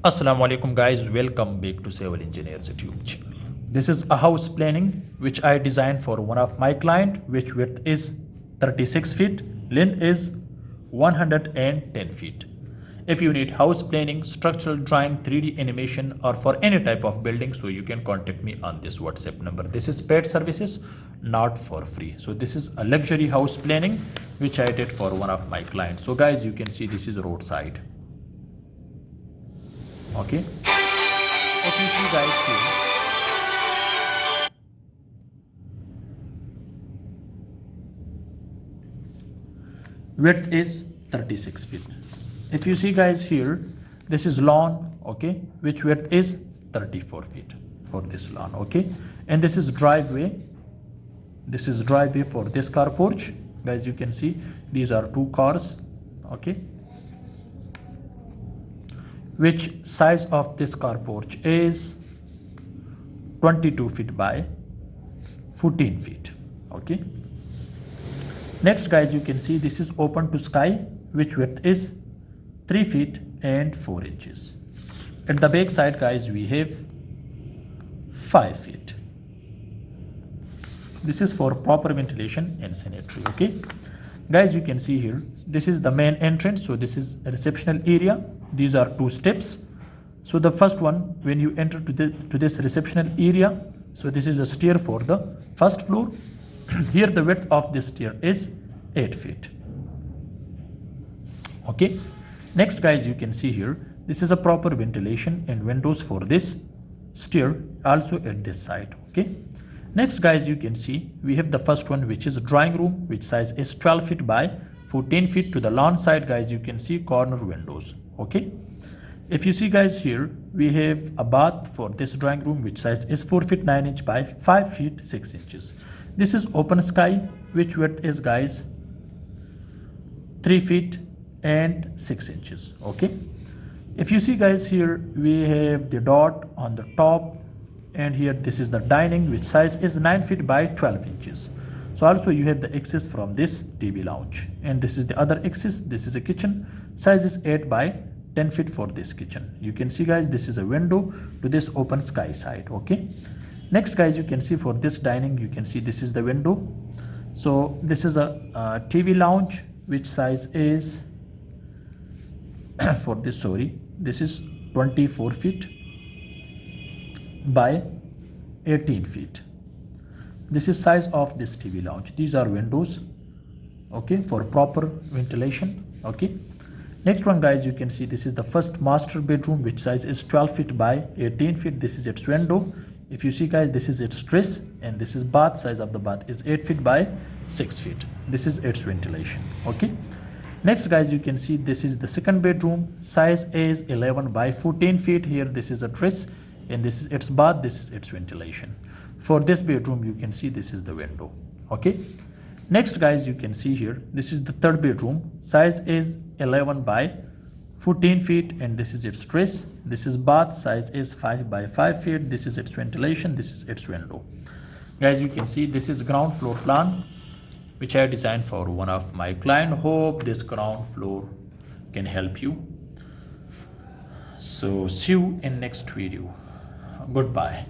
Assalamu alaikum guys, welcome back to Civil Engineers YouTube channel. This is a house planning which I designed for one of my client, which width is 36 feet, length is 110 feet. If you need house planning, structural drawing, 3D animation or for any type of building, so you can contact me on this WhatsApp number. This is paid services, not for free. So this is a luxury house planning which I did for one of my clients. So guys, you can see this is roadside. Okay, if you see guys here, width is 36 feet. If you see guys here, this is lawn, okay, which width is 34 feet for this lawn, okay, and this is driveway. This is driveway for this car porch. Guys, you can see these are two cars, okay, which size of this car porch is 22 feet by 14 feet, okay. Next guys, you can see this is open to sky, which width is 3 feet and 4 inches. At the back side guys, we have 5 feet. This is for proper ventilation and sanitary, okay. Guys, you can see here, this is the main entrance. So this is a receptional area. These are two steps. So the first one, when you enter to this receptional area, so this is a stair for the first floor. Here the width of this stair is 8 feet, okay. Next guys, you can see here, this is a proper ventilation and windows for this stair also at this side, okay. Next guys, you can see we have the first one, which is a drawing room, which size is 12 feet by 14 feet. To the lawn side guys, you can see corner windows, okay. If you see guys here, we have a bath for this drawing room, which size is 4 feet 9 inch by 5 feet 6 inches. This is open sky, which width is guys 3 feet and 6 inches, okay. If you see guys here, we have the dot on the top, and here this is the dining, which size is 9 feet by 12 inches. So also you have the access from this TV lounge, and this is the other access. This is a kitchen, size is 8 by 10 feet for this kitchen. You can see guys, this is a window to this open sky side, okay. Next guys, you can see for this dining, you can see this is the window. So this is a TV lounge, which size is for this, sorry, this is 24 feet by 18 feet. This is size of this TV lounge. These are windows, okay, for proper ventilation, okay. Next one guys, you can see this is the first master bedroom, which size is 12 feet by 18 feet. This is its window. If you see guys, this is its dress, and this is bath. Size of the bath is 8 feet by 6 feet. This is its ventilation, okay. Next guys, you can see this is the second bedroom. Size is 11 by 14 feet. Here this is a dress, and this is its bath. This is its ventilation. For this bedroom, you can see this is the window, okay. Next guys, you can see here, this is the third bedroom. Size is 11 by 14 feet, and this is its dress. This is bath. Size is 5 by 5 feet. This is its ventilation. This is its window. Guys, you can see this is ground floor plan, which I designed for one of my client. Hope this ground floor can help you. So see you in next video. Goodbye.